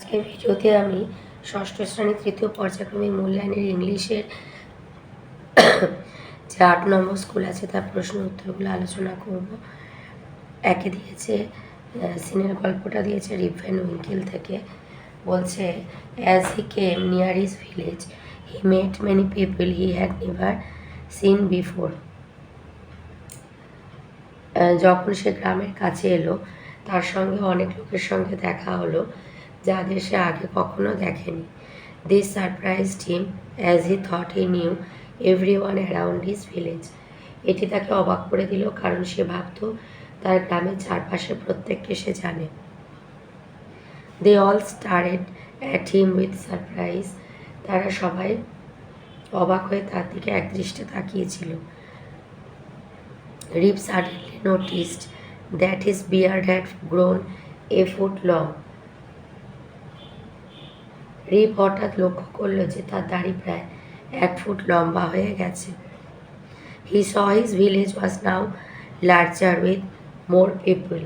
আজকের ভিডিওতে আমি ষষ্ঠ শ্রেণীর তৃতীয় পর্যায়ক্রমিক মূল্যায়নের ইংলিশের যে ৮ নম্বর স্কুল আছে তার প্রশ্ন উত্তরগুলো আলোচনা করব। একে দিয়েছে সিনের গল্পটা দিয়েছে রিপ ভ্যান উইঙ্কেল থেকে। বলছে as he came near his village he met many people he had never seen before. যখন সে গ্রামের কাছে এলো তার সঙ্গে অনেক লোকের সঙ্গে দেখা হলো যাদের সে আগে কখনো দেখেনি। This surprised him as he thought he knew everyone around his village. এটি তাকে অবাক করে দিল কারণ সে ভাবত তার গ্রামের চারপাশে প্রত্যেককে সে জানে। They all stared at him with surprise. তারা সবাই অবাক হয়ে তার দিকে একদৃষ্টে তাকিয়েছিল। Rip suddenly noticed that his beard had grown a foot long. রিপ হঠাৎ লক্ষ্য করল যে তার দাড়ি প্রায় 1 ফুট লম্বা হয়ে গেছে। He saw his village was now larger with more people.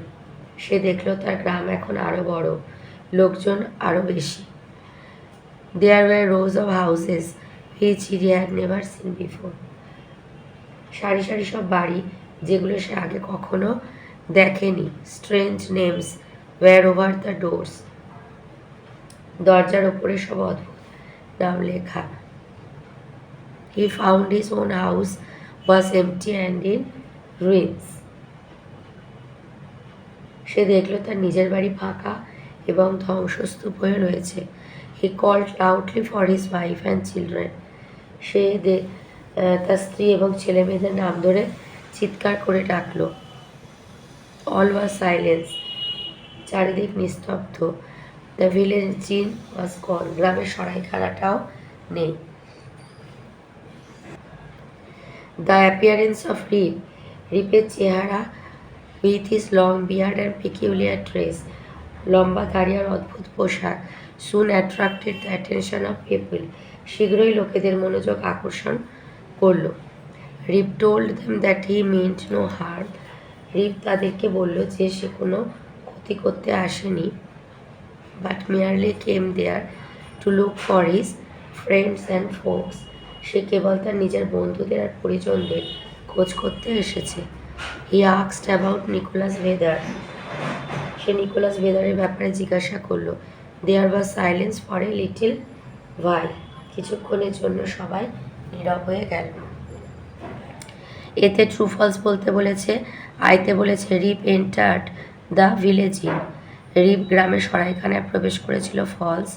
সে দেখল তার গ্রাম এখন আরো বড়, লোকজন আরো বেশি। There were rows of houses which he had never seen before. সারি সারি সব বাড়ি যেগুলো সে আগে কখনো দেখেনি। Strange names were over the doors. দরজার ওপরে সব অদ্ভুত নাম লেখা। He found his own house was empty and in ruins. সে দেখল তার নিজের বাড়ি ফাঁকা এবং ধ্বংসস্তূপ হয়ে রয়েছে। He called loudly for his wife and children. সে তার স্ত্রী এবং ছেলে মেয়েদের নাম ধরে চিৎকার করে ডাকল। অল ওয়াজ সাইলেন্স। চারিদিক নিস্তব্ধ। দ্য ভিলেজ জিন ওয়াজ গন। গ্রামের সরাইখানাটাও নেই। The appearance of Rip. রিপের চেহারা with his long beard and peculiar dress. লম্বা দাড়ি আর অদ্ভুত পোশাক। Soon attracted the attention of people. শীঘ্রই লোকেদের মনোযোগ আকর্ষণ করল। Rip told them that he meant no harm. Rip তাদেরকে বলল যে সে কোনো ক্ষতি করতে আসেনি, but merely came there to look for his friends and folks. সে কেবল তার নিজের বন্ধুদের আর পরিজনদের খোঁজ করতে এসেছে। He asked about Nicholas Vedder. সে নিকোলাস ভেদারের ব্যাপারে জিজ্ঞাসা করলো। There was silence for a little while. কিছুক্ষণের জন্য সবাই নীরব হয়ে গেল। এতে ট্রু ফলস বলতে বলেছে, আইতে বলেছে Rip entered the village inn. Rip গ্রামের সরাইখানায় প্রবেশ করেছিল, false.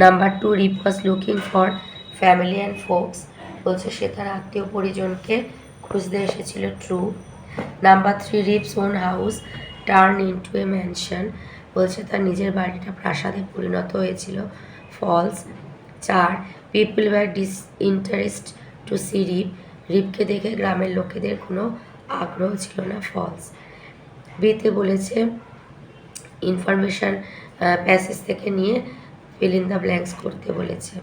Number 2, Rip was looking for family and folks. বলছে সে তার আত্মীয় পরিজনকে খুঁজতে এসেছিল, true. Number 3, Rip's own house turn into a mansion. বলছে তার নিজের বাড়িটা প্রাসাদে পরিণত হয়েছিল, false. 4, people were disinterest to see Rip. রিপকে দেখে গ্রামের লোকেদের কোনো আগ্রহ ছিল না, ফলস। বিতে বলেছে ইনফরমেশান প্যাসেজ থেকে নিয়ে ফিল ইন দ্য ব্ল্যাঙ্কস করতে বলেছে।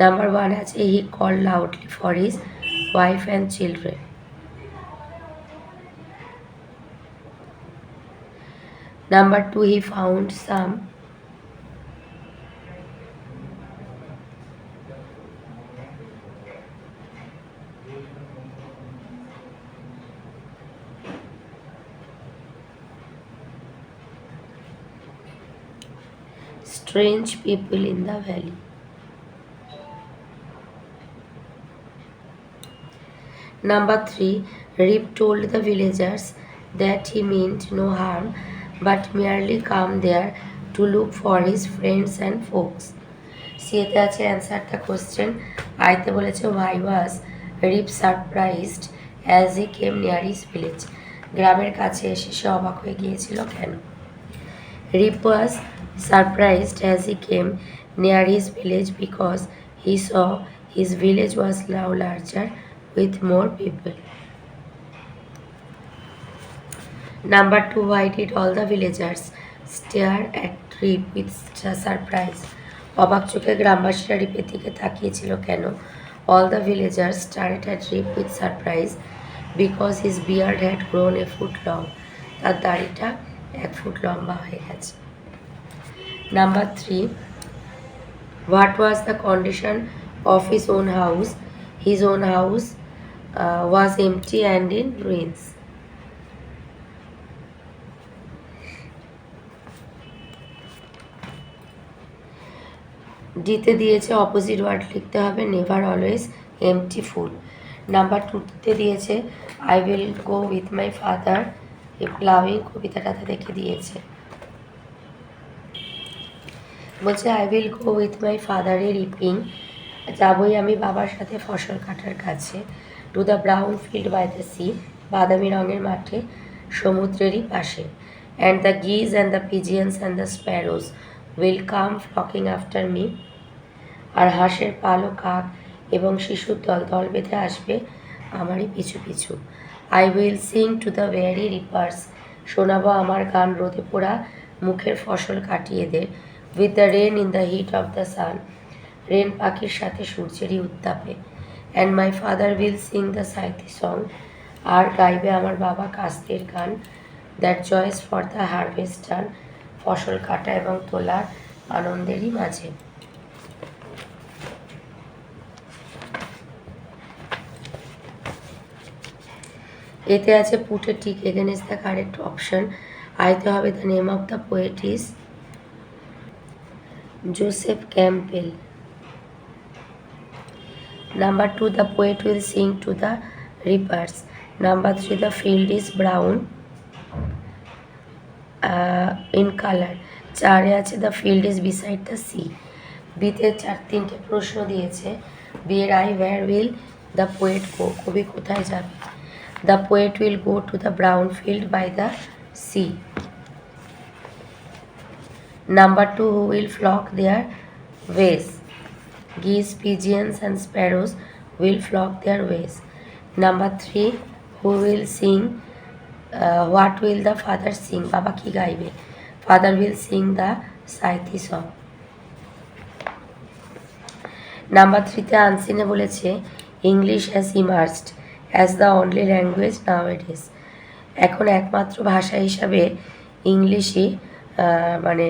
নাম্বার 1 আছে হি call loudly for his wife and children. Number 2, he found some strange people in the valley. Number 3, Rip told the villagers that he meant no harm but merely come there to look for his friends and folks. সিতে আছে answer the question. আইতে বলেছে why was Rip surprised as he came near his village. গ্রামের কাছে এসে সে অবাক হয়ে গিয়েছিল কেন? Rip was surprised as he came near his village because he saw his village was now larger with more people. Number 2, why did all the villagers stare at Rip with surprise? অবাক চোখে গ্রামবাসীরা রিপের দিকে তাকিয়েছিল কেন? All the villagers stared at Rip with surprise because his beard had grown a foot long. তার দাড়িটা 1 foot লম্বা হয়ে গেছে। Number 3. What was the condition of his own house? His own house was empty and in ruins. ডিতে দিয়েছে opposite word লিখতে হবে, never always empty full. Number 2তে দিয়েছে I will go with my father a ploughing, কবিতাটাতে দেখে দিয়েছে। বলছে I will go with my father a reaping, যাবই আমি বাবার সাথে ফসল কাটার কাছে। To the brown field by the sea, বাদামি রঙের মাঠে সমুদ্রেরই পাশে। And the geese and the pigeons and the sparrows will come flocking after me, আর হাঁসের পালক কাক এবং শিশুর দল দল বেঁধে আসবে আমারই পিছু পিছু। I will sing to the very reapers, শোনাবো আমার গান রোদে পোড়া মুখের ফসল কাটিয়েদের। With the wren in the heat of the sun, wren পাখির সাথে সূর্যেরই উত্তাপে। And my father will sing the scythe song, that গাইবে আমার বাবা কাস্তের গান। দ্যাট জয়েস ফর দ্য হারভেস্ট ডান, ফসল কাটা এবং তোলার আনন্দেরই মাঝে। এতে আছে put a tick against the correct option. আইতে হবে the name of the poet is Joseph Campbell. Number 2, the poet will sing to the reapers. Number 3, the field is brown in color. 4 আছে the field is beside the sea. বিতে 3টে প্রশ্ন দিয়েছে। বিয়ের I where will the poet go, কবি কোথায় যাবে? The poet will go to the brown field by the sea. Number 2, who will flock their ways? Geese, pigeons and sparrows will flock their ways. Number 3, who will sing? What will the father sing? Baba ki gaibe? Father will sing the Saithi song. Number 3তে আনসিনে বলেছে English has emerged as the only language nowadays, এখন একমাত্র ভাষা হিসাবে ইংলিশই মানে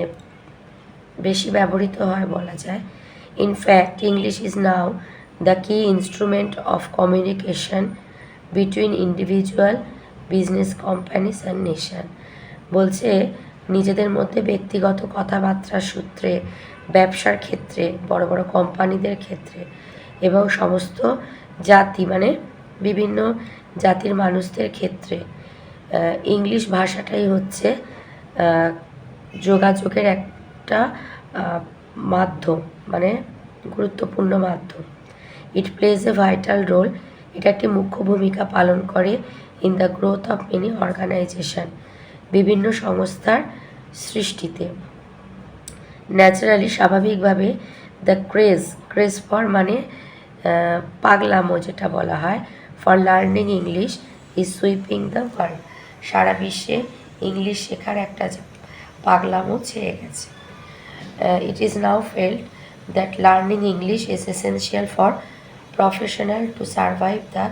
বেশি ব্যবহৃত হয় বলা যায়। In fact, English is now the key instrument of communication between individual, business companies and nation. বলছে নিজেদের মধ্যে ব্যক্তিগত কথাবার্তার সূত্রে, ব্যবসার ক্ষেত্রে, বড় বড় কোম্পানিদের ক্ষেত্রে এবং সমস্ত জাতি মানে বিভিন্ন জাতির মানুষদের ক্ষেত্রে ইংলিশ ভাষাটাই হচ্ছে যোগাযোগের একটা মাধ্যম, মানে গুরুত্বপূর্ণ মাধ্যম। It plays a vital role, এটা একটি মুখ্য ভূমিকা পালন করে in the growth of many organization, বিভিন্ন সংস্থার সৃষ্টিতে। ন্যাচারালি স্বাভাবিকভাবে দ্য ক্রেজ ফর মানে পাগলামো যেটা বলা হয়, for learning English is sweeping the world, সারা বিশ্বে ইংলিশ শেখার একটা পাগলামো ছেয়ে গেছে। It is now felt that learning English is essential for professional to survive the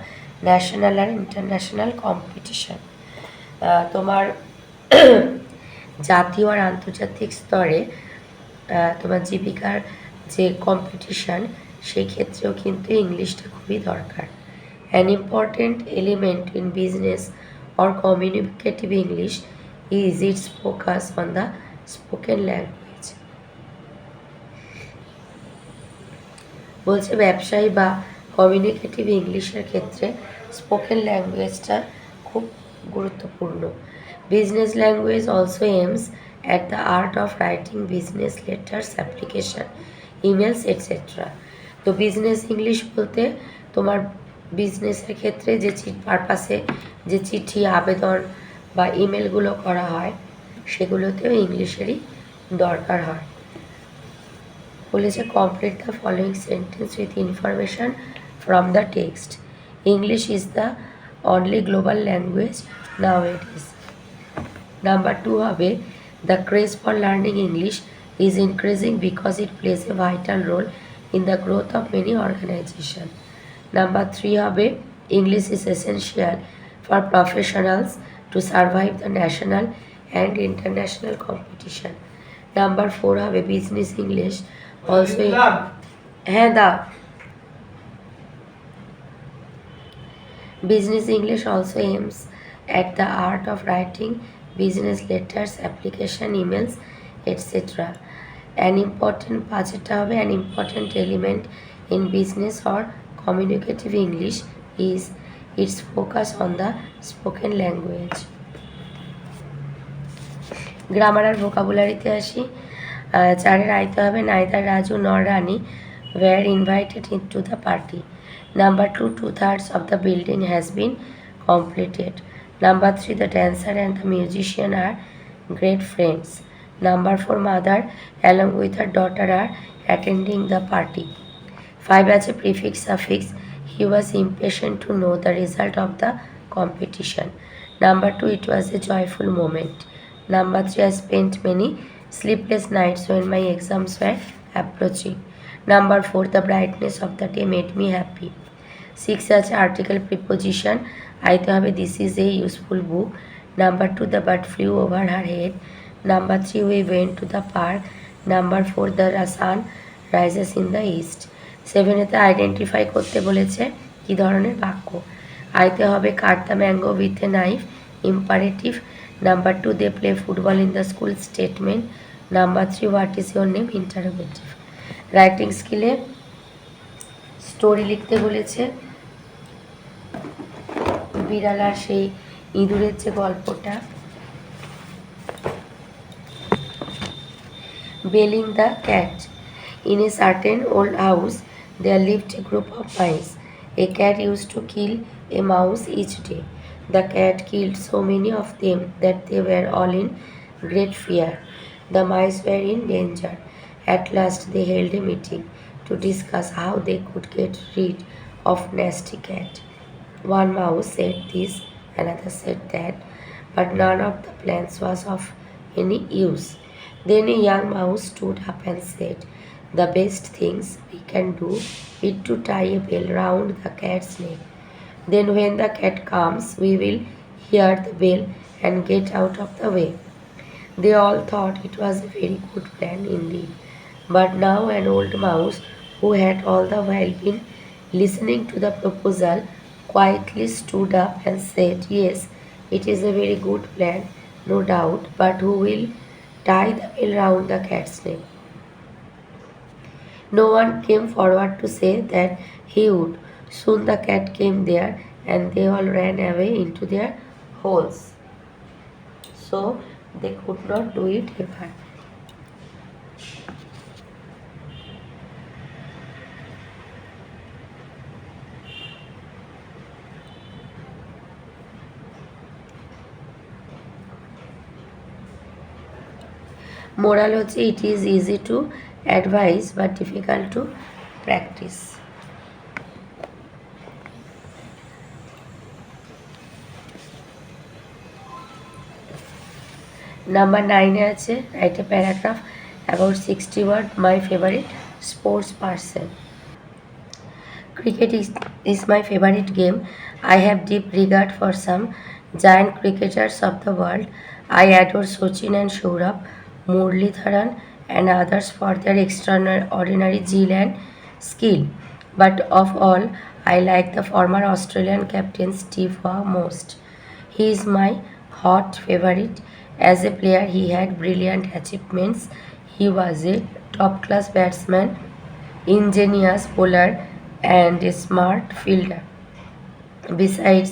national and international competition. তোমার জাতীয় আর আন্তর্জাতিক স্তরে তোমার জীবিকার যে কম্পিটিশন সেই ক্ষেত্রেও কিন্তু ইংলিশটা খুবই দরকার। An important element in business or communicative English is its focus on the spoken language. বলছে ব্যবসায়ী বা কমিউনিকেটিভ ইংলিশের ক্ষেত্রে স্পোকেন ল্যাঙ্গুয়েজটা খুব গুরুত্বপূর্ণ। Business language also aims at the art of writing business letters, application, emails etcetera. তো business English বলতে তোমার বিজনেসের ক্ষেত্রে যে পারপাসে যে চিঠি, আবেদন বা ইমেলগুলো করা হয় সেগুলোতেও ইংলিশেরই দরকার হয়। বলেছে complete the following sentence with information from the text. English is the only global language nowadays. Number 2 হবে the craze for learning English is increasing because it plays a vital role in the growth of many organisation. Number 3 হবে English is essential for professionals to survive the national and international competition. Number 4 হবে business English also হ্যাঁ দা Business English also aims at the art of writing business letters, application, emails, etc. An important যেটা হবে an important element in business or communicative English is its focus on the spoken language. Grammar আর ভোকাবুলারিতে আসি। চারের আইতে হবে neither Raju nor Rani were invited into the party. Number 2, 2/3 of the building has been completed. Number 3, the dancer and the musician are great friends. Number 4, mother along with her daughter are attending the party. 5 as a prefix suffix, he was impatient to know the result of the competition. Number 2, it was a joyful moment. Number 3, I spent many sleepless nights when my exams were approaching. Number 4, the brightness of the day made me happy. 6 আছে article preposition আইতে হবে this is a useful book. Number 2, the bird flew over her head. Number 3, we went to the park. Number 4, the sun rises in the east. 7এতে identify করতে বলেছে কী ধরনের বাক্য। আইতে হবে cut the mango with a knife imperative. Number 2, they play football in the school statement. Number 3, what is your name interrogative. Writing স্কিলে story লিখতে বলেছে বিড়াল আর সেই ইঁদুরের যে গল্পটা। Belling the cat. In a certain old house there lived a group of mice. A cat use to kill a mouse each day. The cat killed so many of them that they were all in great fear. The mice were in danger. At last they held a meeting to discuss how they could get rid of nasty cat. One mouse said this, another said that, but none of the plans was of any use. Then a young mouse stood up and said, the best things we can do is to tie a bell round the cat's neck. Then when the cat comes, we will hear the bell and get out of the way. They all thought it was a very good plan indeed. But now an old mouse, who had all the while been listening to the proposal, quietly stood up and said, yes, it is a very good plan, no doubt, but who will tie the bell round the cat's neck? No one came forward to say that he would. Soon the cat came there, and they all ran away into their holes. So they could not do it ever. Moral হচ্ছে it is easy to advise but difficult to practise. Number 9-এ আছে write a paragraph about 60 word my favourite sports person. Cricket is my favorite game. I have deep regard for some giant cricketers of the world. I adore Sachin and Saurabh, Muralitharan and others for their extraordinary zeal and skill. But of all, I like the former Australian captain Steve Waugh most. He is my hot favorite. As a player, he had brilliant achievements. He was a top-class batsman, ingenious bowler, and a smart fielder. Besides,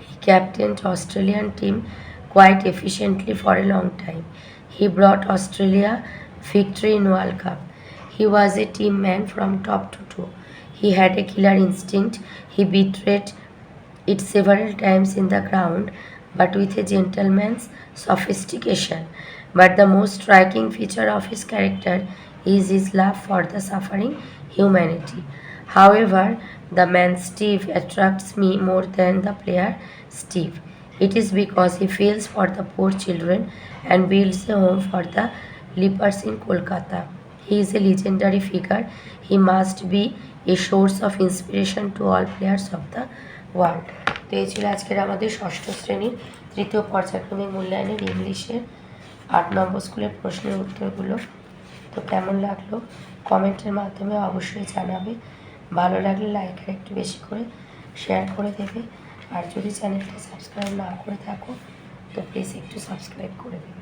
he captained Australian team quite efficiently for a long time. He brought Australia victory in World Cup. He was a team man from top to toe. He had a killer instinct. He betrayed it several times in the ground, but with a gentleman's sophistication. But the most striking feature of his character is his love for the suffering humanity. However, the man Steve attracts me more than the player Steve. It is because he feels for the poor children and builds a home for the lepers in Kolkata. He is a legendary figure. He must be a source of inspiration to all players of the world. তো এই ছিল আজকের আমাদের ষষ্ঠ শ্রেণীর তৃতীয় পর্যায়ক্রমিক মূল্যায়নের ইংলিশের 8 নম্বর স্কুলের প্রশ্নের উত্তরগুলো। তো কেমন লাগলো কমেন্টের মাধ্যমে অবশ্যই জানাবে। ভালো লাগলে লাইক আর একটু বেশি করে শেয়ার করে দেবে। আর যদি চ্যানেলটা সাবস্ক্রাইব না করে থাকো তো প্লিজ একটু সাবস্ক্রাইব করে দেবে।